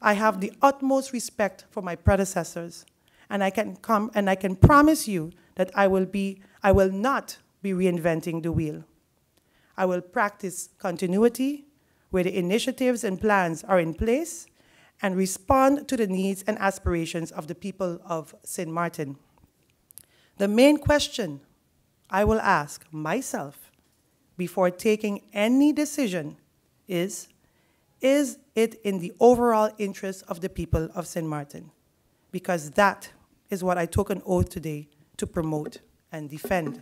I have the utmost respect for my predecessors, and I can promise you that I will not be reinventing the wheel. I will practice continuity where the initiatives and plans are in place and respond to the needs and aspirations of the people of St. Martin. The main question I will ask myself before taking any decision is it in the overall interest of the people of St. Martin? Because that is what I took an oath today to promote and defend.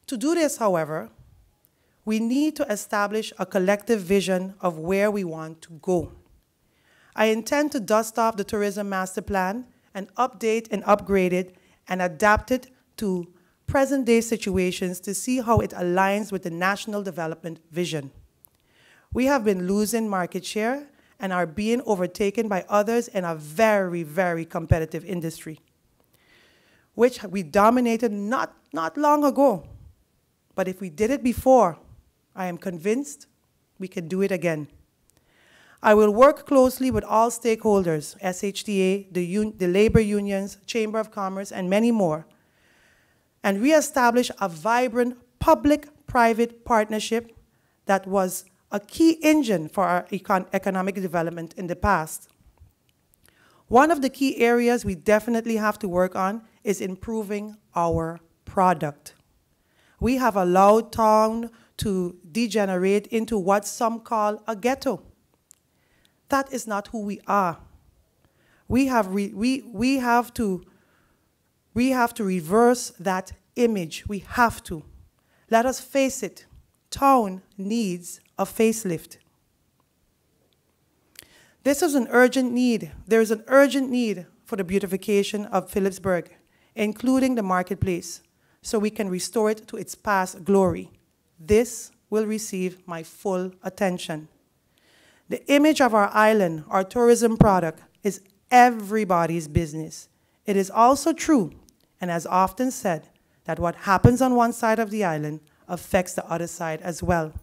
To do this, however, we need to establish a collective vision of where we want to go. I intend to dust off the tourism master plan and update and upgrade it and adapt it to present-day situations to see how it aligns with the national development vision. We have been losing market share and are being overtaken by others in a very, very competitive industry, which we dominated not long ago. But if we did it before, I am convinced we can do it again. I will work closely with all stakeholders, SHTA, the labor unions, Chamber of Commerce, and many more, and reestablish a vibrant public-private partnership that was a key engine for our economic development in the past. One of the key areas we definitely have to work on is improving our product. We have allowed town to degenerate into what some call a ghetto. That is not who we are. We have to reverse that image. We have to. Let us face it. Town needs a facelift. This is an urgent need. There is an urgent need for the beautification of Phillipsburg, including the marketplace, so we can restore it to its past glory. This will receive my full attention. The image of our island, our tourism product, is everybody's business. It is also true, and as often said, that what happens on one side of the island affects the other side as well.